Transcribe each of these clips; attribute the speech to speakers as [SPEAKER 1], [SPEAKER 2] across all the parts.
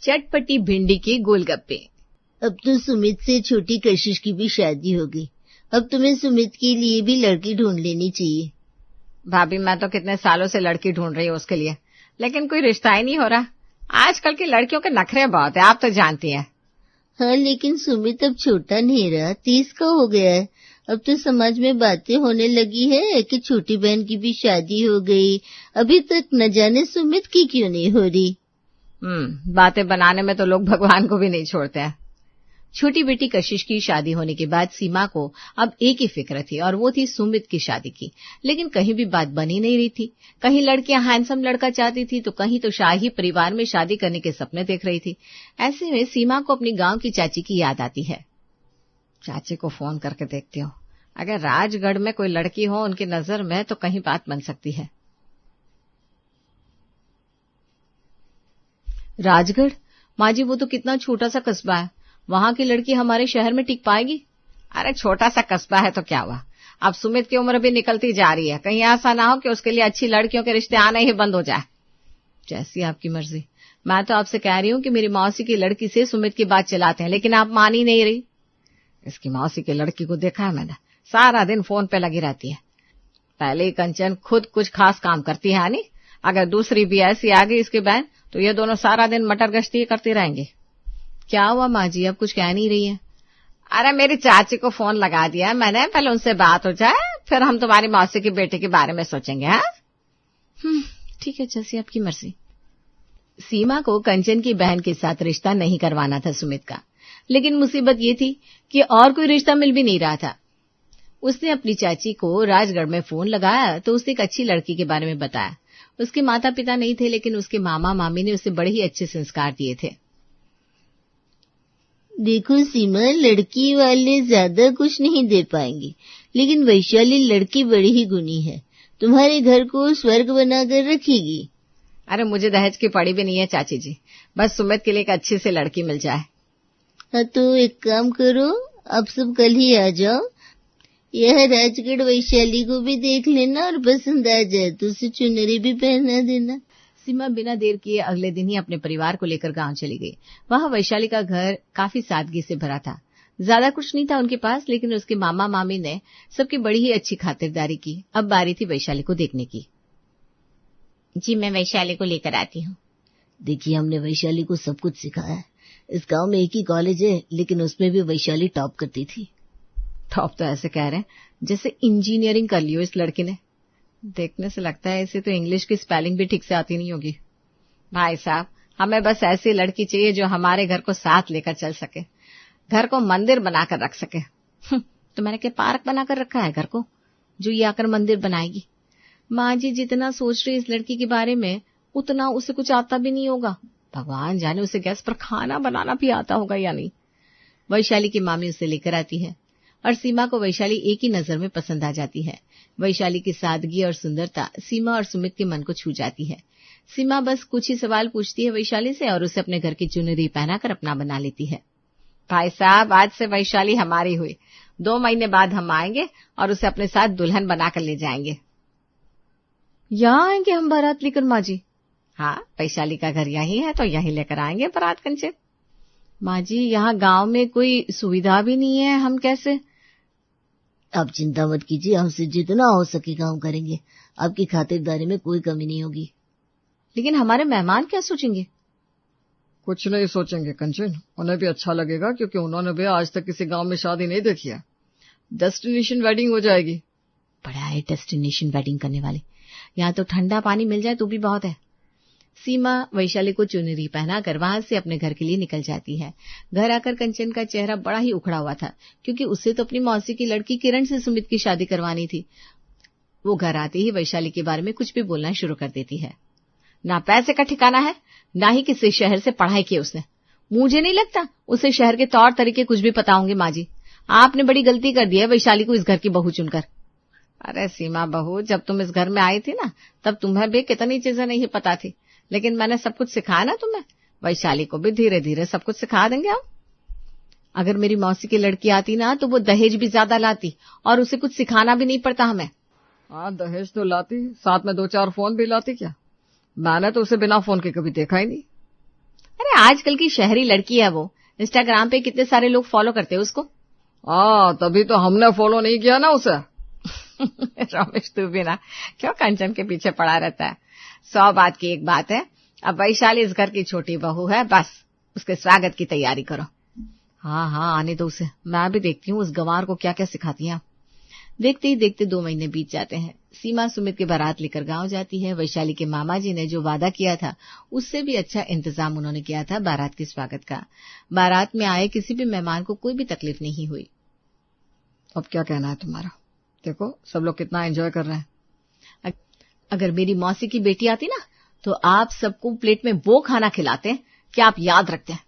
[SPEAKER 1] चटपटी भिंडी के गोलगप्पे।
[SPEAKER 2] अब तो सुमित से छोटी कशिश की भी शादी हो गई। अब तुम्हें सुमित के लिए भी लड़की ढूंढ लेनी चाहिए।
[SPEAKER 1] भाभी, मैं तो कितने सालों से लड़की ढूंढ रही हूँ उसके लिए, लेकिन कोई रिश्ता ही नहीं हो रहा। आजकल की लड़कियों के नखरे बहुत है, आप तो जानती हैं।
[SPEAKER 2] हाँ, लेकिन सुमित अब छोटा नहीं रहा, 30 का हो गया है। अब तो समाज में बातें होने लगी है कि छोटी बहन की भी शादी हो गई। अभी तक न जाने सुमित की क्यों नहीं हो रही।
[SPEAKER 1] बातें बनाने में तो लोग भगवान को भी नहीं छोड़ते हैं। छोटी बेटी कशिश की शादी होने के बाद सीमा को अब एक ही फिक्र थी, और वो थी सुमित की शादी की। लेकिन कहीं भी बात बनी नहीं रही थी। कहीं लड़कियां हैंडसम लड़का चाहती थी, तो कहीं तो शाही परिवार में शादी करने के सपने देख रही थी। ऐसे में सीमा को अपनी गांव की चाची की याद आती है। चाची को फोन करके देखती हूँ, अगर राजगढ़ में कोई लड़की हो उनकी नजर में, तो कहीं बात बन सकती है। राजगढ़? माँ जी, वो तो कितना छोटा सा कस्बा है, वहां की लड़की हमारे शहर में टिक पाएगी? अरे छोटा सा कस्बा है तो क्या हुआ, अब सुमित की उम्र भी निकलती जा रही है, कहीं ऐसा ना हो कि उसके लिए अच्छी लड़कियों के रिश्ते आने ही बंद हो जाए। जैसी आपकी मर्जी। मैं तो आपसे कह रही हूँ कि मेरी मौसी की लड़की से सुमित की बात चलाते हैं, लेकिन आप मान ही नहीं रही। इसकी मौसी की लड़की को देखा है मैंने, सारा दिन फोन पे लगी रहती है। पहले ही कंचन खुद कुछ खास काम करती है नहीं, अगर दूसरी भी ऐसी आ गई इसकी बहन, तो ये दोनों सारा दिन मटर गश्ती करती रहेंगी। क्या हुआ माँ जी, अब कुछ कह नहीं रही है? अरे मेरी चाची को फोन लगा दिया है मैंने, पहले उनसे बात हो जाए, फिर हम तुम्हारी मौसी के बेटे के बारे में सोचेंगे। हाँ ठीक है, जैसी आपकी मर्जी। सीमा को कंचन की बहन के साथ रिश्ता नहीं करवाना था सुमित का, लेकिन मुसीबत ये थी कि और कोई रिश्ता मिल भी नहीं रहा था। उसने अपनी चाची को राजगढ़ में फोन लगाया तो उसने एक अच्छी लड़की के बारे में बताया। उसके माता पिता नहीं थे, लेकिन उसके मामा मामी ने उसे बड़े ही अच्छे संस्कार दिए थे।
[SPEAKER 2] देखो सीमा, लड़की वाले ज्यादा कुछ नहीं दे पाएंगे, लेकिन वैशाली लड़की बड़ी ही गुणी है, तुम्हारे घर को स्वर्ग बनाकर रखेगी।
[SPEAKER 1] अरे मुझे दहेज की पड़ी भी नहीं है चाची जी, बस सुमित के लिए एक अच्छी सी लड़की मिल जाए।
[SPEAKER 2] हाँ तो एक काम करो, अब सब कल ही आ जाओ। यह राजगढ़ वैशाली को भी देख लेना, और पसंद आ जाए तो उसे चुनरी भी पहना देना।
[SPEAKER 1] सीमा बिना देर किए अगले दिन ही अपने परिवार को लेकर गांव चली गई। वहां वैशाली का घर काफी सादगी से भरा था। ज्यादा कुछ नहीं था उनके पास, लेकिन उसके मामा मामी ने सबकी बड़ी ही अच्छी खातिरदारी की। अब बारी थी वैशाली को देखने की।
[SPEAKER 2] जी मैं वैशाली को लेकर आती हूँ। देखिए, हमने वैशाली को सब कुछ सिखाया है। इस गांव में एक ही कॉलेज है, लेकिन उसमें भी वैशाली टॉप करती थी।
[SPEAKER 1] टॉप तो ऐसे कह रहे हैं जैसे इंजीनियरिंग कर ली हो इस लड़की ने। देखने से लगता है इसे तो इंग्लिश की स्पेलिंग भी ठीक से आती नहीं होगी। भाई साहब, हमें बस ऐसी लड़की चाहिए जो हमारे घर को साथ लेकर चल सके, घर को मंदिर बनाकर रख सके। तो मैंने क्या पार्क बनाकर रखा है घर को, जो ये आकर मंदिर बनाएगी? माँ जी जितना सोच रही इस लड़की के बारे में, उतना उसे कुछ आता भी नहीं होगा। भगवान जाने उसे गैस पर खाना बनाना भी आता होगा या नहीं। वैशाली की मामी उसे लेकर आती है, और सीमा को वैशाली एक ही नजर में पसंद आ जाती है। वैशाली की सादगी और सुंदरता सीमा और सुमित के मन को छू जाती है। सीमा बस कुछ ही सवाल पूछती है वैशाली से, और उसे अपने घर की चुनरी पहनाकर अपना बना लेती है। भाई साहब, आज से वैशाली हमारी हुई। 2 महीने बाद हम आएंगे और उसे अपने साथ दुल्हन बनाकर ले जाएंगे। यहाँ आएंगे हम बारात लेकर माँ जी? हाँ, वैशाली का घर यही है, तो यहीं लेकर आएंगे बारात कंचन। माँ जी, यहाँ गांव में कोई सुविधा भी नहीं है, हम कैसे?
[SPEAKER 2] आप चिंता मत कीजिए, हमसे जितना हो सकेगा हम करेंगे। आपकी खातिरदारी में कोई कमी नहीं होगी।
[SPEAKER 1] लेकिन हमारे मेहमान क्या सोचेंगे?
[SPEAKER 3] कुछ नहीं सोचेंगे कंचन, उन्हें भी अच्छा लगेगा, क्योंकि उन्होंने भी आज तक किसी गांव में शादी नहीं देखी है। डेस्टिनेशन वेडिंग हो जाएगी।
[SPEAKER 1] बड़ा है डेस्टिनेशन वेडिंग करने वाले, यहाँ तो ठंडा पानी मिल जाए तो भी बहुत है। सीमा वैशाली को चुनरी पहनाकर वहां से अपने घर के लिए निकल जाती है। घर आकर कंचन का चेहरा बड़ा ही उखड़ा हुआ था, क्योंकि उसे तो अपनी मौसी की लड़की किरण से सुमित की शादी करवानी थी। वो घर आते ही वैशाली के बारे में कुछ भी बोलना शुरू कर देती है। ना पैसे का ठिकाना है, ना ही किसी शहर से पढ़ाई की उसने। मुझे नहीं लगता उसे शहर के तौर तरीके कुछ भी पता होंगे। माँ जी, आपने बड़ी गलती कर दी है वैशाली को इस घर की बहू चुनकर। अरे सीमा बहू, जब तुम इस घर में आई थी ना, तब तुम्हें भी कितनी चीजें नहीं पता थी, लेकिन मैंने सब कुछ सिखाया ना तुम्हें। वैशाली को भी धीरे धीरे सब कुछ सिखा देंगे हम। अगर मेरी मौसी की लड़की आती ना, तो वो दहेज भी ज्यादा लाती और उसे कुछ सिखाना भी नहीं पड़ता हमें।
[SPEAKER 3] हाँ, दहेज तो लाती, साथ में 2-4 फोन भी लाती। क्या, मैंने तो उसे बिना फोन के कभी देखा ही नहीं।
[SPEAKER 1] अरे आजकल की शहरी लड़की है वो, इंस्टाग्राम पे कितने सारे लोग फॉलो करते हैं उसको।
[SPEAKER 3] तभी तो हमने फॉलो नहीं किया ना उसे।
[SPEAKER 1] रमेश तू भी ना क्यों कंचन के पीछे पड़ा रहता है। 100 बात की एक बात है, अब वैशाली इस घर की छोटी बहू है, बस उसके स्वागत की तैयारी करो। हाँ आने दो उसे, मैं भी देखती हूँ उस गंवार को क्या क्या सिखाती हैं। देखते ही देखते 2 महीने बीत जाते हैं। सीमा सुमित की बारात लेकर गांव जाती है। वैशाली के मामा जी ने जो वादा किया था उससे भी अच्छा इंतजाम उन्होंने किया था बारात के स्वागत का। बारात में आए किसी भी मेहमान को कोई भी तकलीफ नहीं हुई।
[SPEAKER 3] अब क्या कहना है तुम्हारा? देखो सब लोग कितना एंजॉय कर रहे हैं।
[SPEAKER 1] अगर मेरी मौसी की बेटी आती ना तो आप सबको प्लेट में वो खाना खिलाते कि आप याद रखते हैं।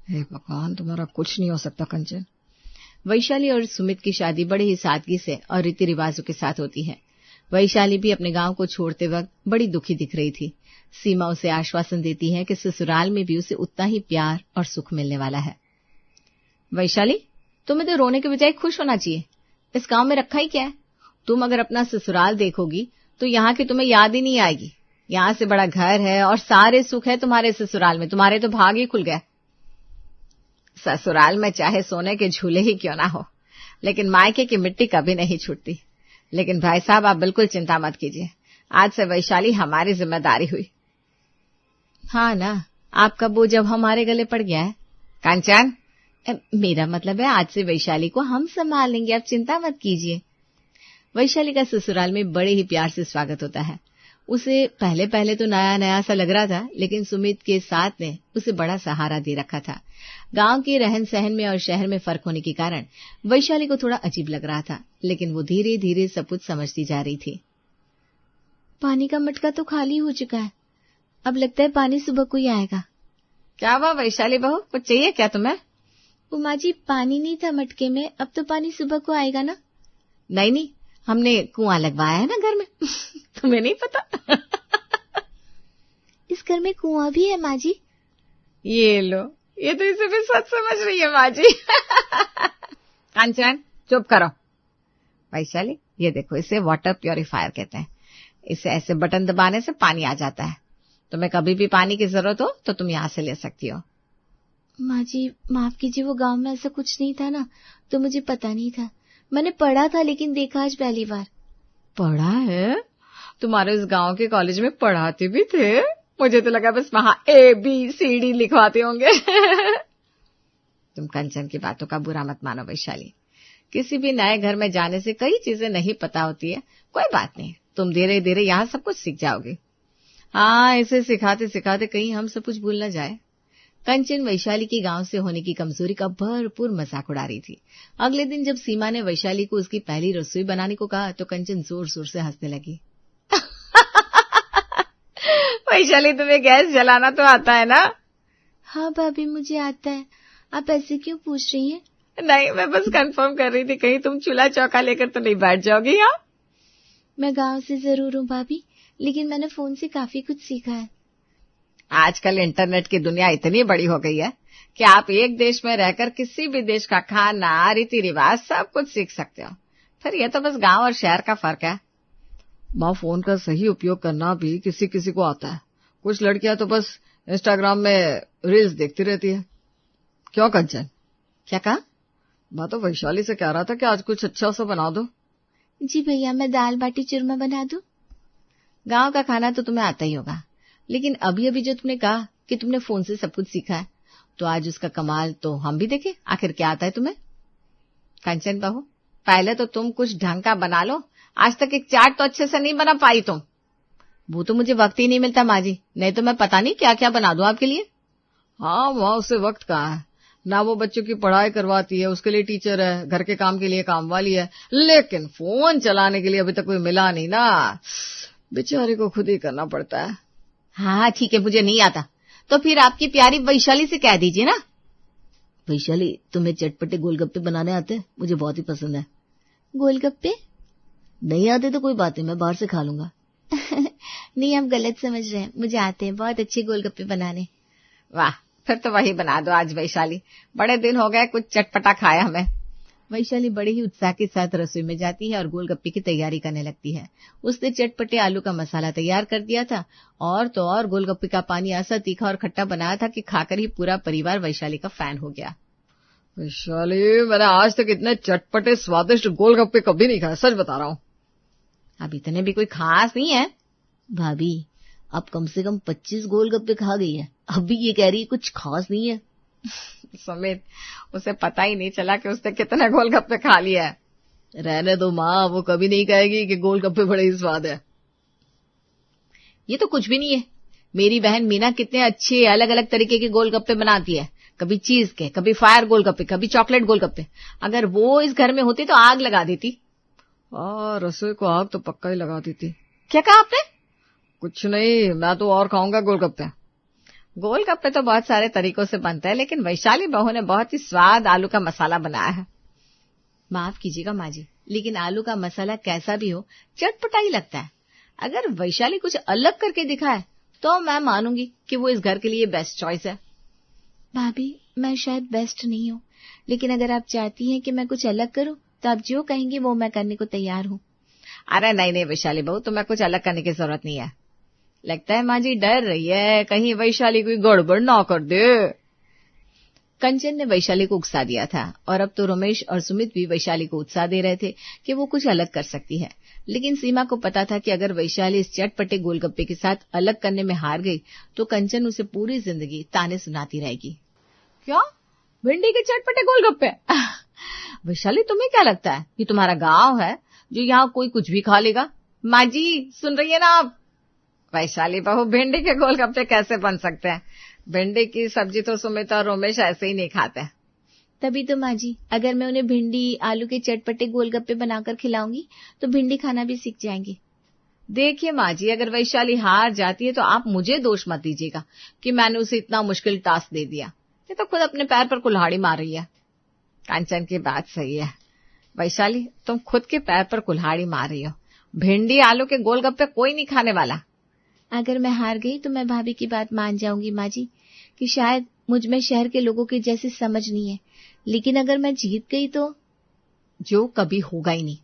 [SPEAKER 3] हे भगवान, तुम्हारा कुछ नहीं हो सकता कंचन।
[SPEAKER 1] वैशाली और सुमित की शादी बड़े ही सादगी से और रीति रिवाजों के साथ होती है। वैशाली भी अपने गांव को छोड़ते वक्त बड़ी दुखी दिख रही थी। सीमा उसे आश्वासन देती है कि ससुराल में भी उसे उतना ही प्यार और सुख मिलने वाला है। वैशाली, तुम्हें तो रोने के बजाय खुश होना चाहिए। इस गांव में रखा ही क्या है? तुम अगर अपना ससुराल देखोगी तो यहाँ की तुम्हें याद ही नहीं आएगी। यहाँ से बड़ा घर है और सारे सुख है तुम्हारे ससुराल में, तुम्हारे तो भाग ही खुल गए। ससुराल में चाहे सोने के झूले ही क्यों ना हो, लेकिन मायके की मिट्टी कभी नहीं छूटती। लेकिन भाई साहब आप बिल्कुल चिंता मत कीजिए, आज से वैशाली हमारी जिम्मेदारी हुई। हाँ ना, आपका बोझ अब हमारे गले पड़ गया है। कंचन, मेरा मतलब है आज से वैशाली को हम संभाल लेंगे, आप चिंता मत कीजिए। वैशाली का ससुराल में बड़े ही प्यार से स्वागत होता है। उसे पहले पहले तो नया नया सा लग रहा था, लेकिन सुमित के साथ ने उसे बड़ा सहारा दे रखा था। गांव के रहन सहन में और शहर में फर्क होने के कारण वैशाली को थोड़ा अजीब लग रहा था, लेकिन वो धीरे धीरे सब कुछ समझती जा रही थी। पानी का मटका तो खाली हो चुका है, अब लगता है पानी सुबह को ही आएगा। क्या हुआ वैशाली बहू, कुछ चाहिए क्या तुम्हें? उमा जी, पानी नहीं था मटके में, अब तो पानी सुबह को आएगा ना? नहीं, हमने कुआं लगवाया है ना घर में। तुम्हें नहीं पता? इस घर में कुआं भी है माँ जी। ये लो, ये तो इसे भी सच समझ रही है माँ जी। कंचन चुप करो। वैशाली, ये देखो, इसे वाटर प्योरीफायर कहते हैं। इसे ऐसे बटन दबाने से पानी आ जाता है। तुम्हें कभी भी पानी की जरूरत हो तो तुम यहाँ से ले सकती हो। माँ जी माफ कीजिए, वो गांव में ऐसा कुछ नहीं था ना, तो मुझे पता नहीं था। मैंने पढ़ा था लेकिन देखा आज पहली बार। पढ़ा है? तुम्हारे इस गांव के कॉलेज में पढ़ाते भी थे? मुझे तो लगा बस वहां ABCD लिखवाते होंगे। तुम कंचन की बातों का बुरा मत मानो वैशाली। किसी भी नए घर में जाने से कई चीजें नहीं पता होती है। कोई बात नहीं, तुम धीरे धीरे यहाँ सब कुछ सीख जाओगे। हाँ, इसे सिखाते सिखाते कहीं हम सब कुछ भूल न जाए। कंचन वैशाली की गांव से होने की कमजोरी का भरपूर मजाक उड़ा रही थी। अगले दिन जब सीमा ने वैशाली को उसकी पहली रसोई बनाने को कहा तो कंचन जोर जोर से हंसने लगी। वैशाली, तुम्हें गैस जलाना तो आता है ना? हाँ भाभी, मुझे आता है। आप ऐसे क्यों पूछ रही हैं? नहीं, मैं बस कंफर्म कर रही थी, कहीं तुम चूल्हा चौका लेकर तो नहीं बैठ जाओगी यहाँ। मैं गांव से जरूर हूँ भाभी, लेकिन मैंने फोन से काफी कुछ सीखा है। आजकल इंटरनेट की दुनिया इतनी बड़ी हो गई है कि आप एक देश में रहकर किसी भी देश का खाना, रीति रिवाज सब कुछ सीख सकते हो। फिर ये तो बस गांव और शहर का फर्क है।
[SPEAKER 3] माँ, फोन का सही उपयोग करना भी किसी किसी को आता है। कुछ लड़कियां तो बस इंस्टाग्राम में रील्स देखती रहती है। क्यों कंचन?
[SPEAKER 1] क्या कहा?
[SPEAKER 3] मैं तो वैशाली से कह रहा था कि आज कुछ अच्छा सा बना दो।
[SPEAKER 2] जी भैया, मैं दाल बाटी चूरमा बना दूं?
[SPEAKER 1] गांव का खाना तो तुम्हें आता ही होगा, लेकिन अभी अभी जो तुमने कहा कि तुमने फोन से सब कुछ सीखा है, तो आज उसका कमाल तो हम भी देखें, आखिर क्या आता है तुम्हें। कंचन बहू, पहले तो तुम कुछ ढंग का बना लो। आज तक एक चाट तो अच्छे से नहीं बना पाई तुम। वो तो मुझे वक्त ही नहीं मिलता माँ जी, नहीं तो मैं पता नहीं क्या क्या बना दूं आपके लिए।
[SPEAKER 3] हाँ, वहाँ उसे वक्त कहाँ है ना। वो बच्चों की पढ़ाई करवाती है, उसके लिए टीचर है, घर के काम के लिए काम वाली है, लेकिन फोन चलाने के लिए अभी तक कोई मिला नहीं ना। बेचारे को खुद ही करना पड़ता है।
[SPEAKER 1] हाँ ठीक है, मुझे नहीं आता तो फिर आपकी प्यारी वैशाली से कह दीजिए ना।
[SPEAKER 2] वैशाली, तुम्हें चटपटे गोलगप्पे बनाने आते हैं? मुझे बहुत ही पसंद है। गोलगप्पे? नहीं आते तो कोई बात नहीं, मैं बाहर से खा लूंगा। नहीं, आप गलत समझ रहे हैं, मुझे आते हैं बहुत अच्छे गोलगप्पे बनाने।
[SPEAKER 1] वाह, फिर तो वही बना दो आज वैशाली। बड़े दिन हो गए कुछ चटपटा खाया हमें। वैशाली बड़े ही उत्साह के साथ रसोई में जाती है और गोलगप्पे की तैयारी करने लगती है। उसने चटपटे आलू का मसाला तैयार कर दिया था और तो और गोलगप्पे का पानी ऐसा तीखा और खट्टा बनाया था कि खाकर ही पूरा परिवार वैशाली का फैन हो गया।
[SPEAKER 3] वैशाली, मैंने आज तक इतने चटपटे स्वादिष्ट गोलगप्पे कभी नहीं खाए, सच बता रहा हूँ।
[SPEAKER 1] अब इतने भी कोई खास नहीं है।
[SPEAKER 2] भाभी, अब कम से कम 25 गोलगप्पे खा गई है, अब भी ये कह रही है कुछ खास नहीं है।
[SPEAKER 1] सुमित, उसे पता ही नहीं चला कि उसने कितने गोलगप्पे खा लिए है।
[SPEAKER 3] रहने दो माँ, वो कभी नहीं कहेगी कि गोलगप्पे बड़े ही स्वाद है।
[SPEAKER 1] ये तो कुछ भी नहीं है। मेरी बहन मीना कितने अच्छे अलग अलग तरीके के गोलगप्पे बनाती है, कभी चीज के, कभी फायर गोलगप्पे, कभी चॉकलेट गोलगप्पे। अगर वो इस घर में होती तो आग लगा देती।
[SPEAKER 3] रसोई को आग तो पक्का ही लगा देती।
[SPEAKER 1] क्या कहा आपने?
[SPEAKER 3] कुछ नहीं, मैं तो और खाऊंगा गोलगप्पे।
[SPEAKER 1] गोलगप्पे तो बहुत सारे तरीकों से बनते हैं, लेकिन वैशाली बहू ने बहुत ही स्वाद आलू का मसाला बनाया है। माफ कीजिएगा माँ जी, लेकिन आलू का मसाला कैसा भी हो चटपटा ही लगता है। अगर वैशाली कुछ अलग करके दिखाए तो मैं मानूंगी कि वो इस घर के लिए बेस्ट चॉइस है।
[SPEAKER 2] भाभी, मैं शायद बेस्ट नहीं हूँ, लेकिन अगर आप चाहती हैं कि मैं कुछ अलग करूँ तो आप जो कहेंगी वो मैं करने को तैयार हूँ।
[SPEAKER 1] अरे नहीं वैशाली बहू, तुम्हें कुछ अलग करने की जरूरत नहीं है। लगता है माँ जी डर रही है कहीं वैशाली कोई गड़बड़ ना कर दे। कंचन ने वैशाली को उकसा दिया था और अब तो रमेश और सुमित भी वैशाली को उत्साह दे रहे थे कि वो कुछ अलग कर सकती है। लेकिन सीमा को पता था कि अगर वैशाली इस चटपटे गोलगप्पे के साथ अलग करने में हार गई तो कंचन उसे पूरी जिंदगी ताने सुनाती रहेगी। क्या? भिंडी के चटपटे गोलगप्पे? वैशाली, तुम्हें क्या लगता है ये तुम्हारा गांव है जो यहाँ कोई कुछ भी खा लेगा? माँ जी सुन रही है ना आप? वैशाली बहू, भिंडी के गोलगप्पे कैसे बन सकते हैं? भिंडी की सब्जी तो सुमित और रमेश ऐसे ही नहीं खाते।
[SPEAKER 2] तभी तो माँ जी, अगर मैं उन्हें भिंडी आलू के चटपटे गोलगप्पे बनाकर खिलाऊंगी तो भिंडी खाना भी सीख जाएंगे।
[SPEAKER 1] देखिए माँ जी, अगर वैशाली हार जाती है तो आप मुझे दोष मत दीजिएगा कि मैंने उसे इतना मुश्किल टास्क दे दिया। ये तो खुद अपने पैर पर कुल्हाड़ी मार रही है। कंचन की बात सही है वैशाली, तुम खुद के पैर पर कुल्हाड़ी मार रही हो। भिंडी आलू के गोलगप्पे कोई नहीं खाने वाला।
[SPEAKER 2] अगर मैं हार गई तो मैं भाभी की बात मान जाऊंगी माँ जी, कि शायद मुझ में शहर के लोगों की जैसी समझ नहीं है, लेकिन अगर मैं जीत गई तो?
[SPEAKER 1] जो कभी होगा ही नहीं।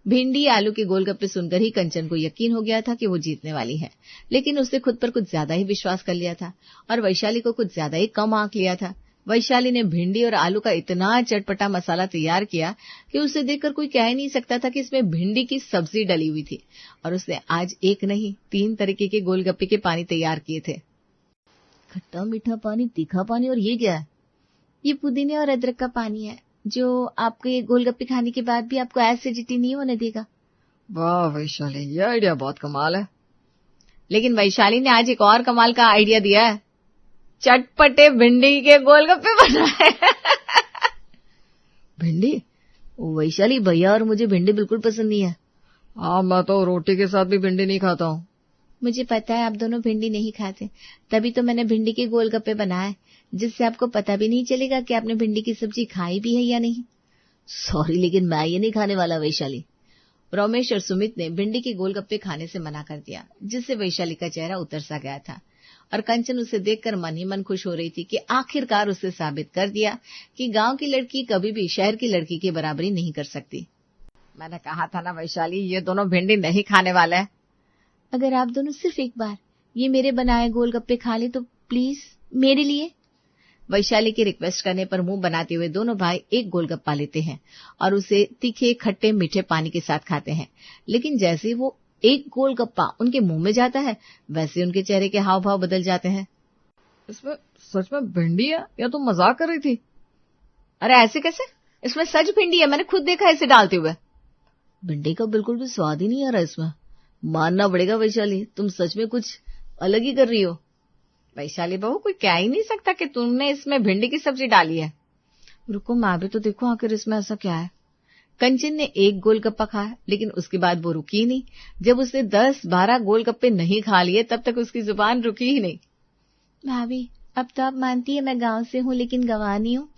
[SPEAKER 1] भिंडी आलू के गोलगप्पे सुनकर ही कंचन को यकीन हो गया था कि वो जीतने वाली है, लेकिन उसने खुद पर कुछ ज्यादा ही विश्वास कर लिया था और वैशाली को कुछ ज्यादा ही कम आंक लिया था। वैशाली ने भिंडी और आलू का इतना चटपटा मसाला तैयार किया कि उसे देखकर कोई कह ही नहीं सकता था कि इसमें भिंडी की सब्जी डली हुई थी। और उसने आज एक नहीं 3 तरीके के गोलगप्पे के पानी तैयार किए थे।
[SPEAKER 2] खट्टा मीठा पानी, तीखा पानी, और ये क्या है? ये पुदीने और अदरक का पानी है जो आपके गोलगप्पे खाने के बाद भी आपको एसिडिटी नहीं होने देगा।
[SPEAKER 3] वाह वैशाली, ये आइडिया बहुत कमाल है।
[SPEAKER 1] लेकिन वैशाली ने आज एक और कमाल का आइडिया दिया है। चटपटे भिंडी के गोलगप्पे बनाए।
[SPEAKER 2] भिंडी? वैशाली भैया, और मुझे भिंडी बिल्कुल पसंद नहीं है।
[SPEAKER 3] हाँ, मैं तो रोटी के साथ भी भिंडी नहीं खाता हूँ।
[SPEAKER 2] मुझे पता है आप दोनों भिंडी नहीं खाते, तभी तो मैंने भिंडी के गोलगप्पे बनाए, जिससे आपको पता भी नहीं चलेगा कि आपने भिंडी की सब्जी खाई भी है या नहीं।
[SPEAKER 3] सॉरी, लेकिन मैं ये नहीं खाने वाला वैशाली।
[SPEAKER 1] रमेश और सुमित ने भिंडी के गोलगप्पे खाने से मना कर दिया, जिससे वैशाली का चेहरा उतर सा गया था और कंचन उसे देखकर मन ही मन खुश हो रही थी कि आखिरकार उसे साबित कर दिया कि गांव की लड़की कभी भी शहर की लड़की की बराबरी नहीं कर सकती। मैंने कहा था ना वैशाली, ये दोनों भिंडी नहीं खाने वाले हैं।
[SPEAKER 2] अगर आप दोनों सिर्फ एक बार ये मेरे बनाए गोलगप्पे खा ले तो प्लीज मेरे लिए।
[SPEAKER 1] वैशाली के रिक्वेस्ट करने पर मुंह बनाते हुए दोनों भाई एक गोलगप्पा लेते हैं और उसे तीखे खट्टे मीठे पानी के साथ खाते हैं। लेकिन जैसे वो एक गोलगप्पा उनके मुंह में जाता है, वैसे उनके चेहरे के हाव भाव बदल जाते हैं।
[SPEAKER 3] इसमें सच में भिंडी है या तुम मजाक कर रही थी?
[SPEAKER 1] अरे ऐसे कैसे? इसमें सच भिंडी है, मैंने खुद देखा इसे डालते हुए।
[SPEAKER 3] भिंडी का बिल्कुल भी स्वाद ही नहीं आ रहा इसमें। मानना पड़ेगा वैशाली, तुम सच में कुछ अलग ही कर रही हो।
[SPEAKER 1] वैशाली बहू, कोई कह ही नहीं सकता कि तुमने इसमें भिंडी की सब्जी डाली है।
[SPEAKER 3] रुको, मैं भी तो देखो आखिर इसमें ऐसा क्या है।
[SPEAKER 1] कंचन ने एक गोलगप्पा खाया, लेकिन उसके बाद वो रुकी ही नहीं। जब उसने 10-12 गोलगप्पे नहीं खा लिए तब तक उसकी जुबान रुकी ही नहीं।
[SPEAKER 2] भाभी, अब तो आप मानती है मैं गांव से हूँ लेकिन गंवानी हूँ।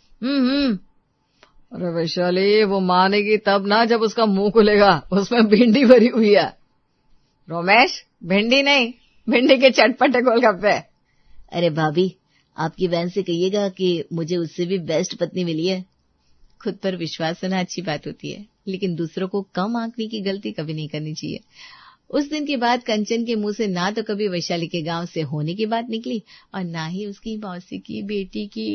[SPEAKER 3] अरे वैशाली, वो मानेगी तब ना जब उसका मुंह खुलेगा, उसमें भिंडी भरी हुई है।
[SPEAKER 1] रमेश, भिंडी नहीं, भिंडी के चटपटे गोलगप्पे।
[SPEAKER 2] अरे भाभी, आपकी बहन से कहिएगा कि मुझे उससे भी बेस्ट पत्नी मिली है। खुद पर विश्वास होना अच्छी बात होती है, लेकिन दूसरों को कम आंकने की गलती कभी नहीं करनी चाहिए। उस दिन के बाद कंचन के मुंह से ना तो कभी वैशाली के गांव से होने की बात निकली और ना ही उसकी मौसी की बेटी की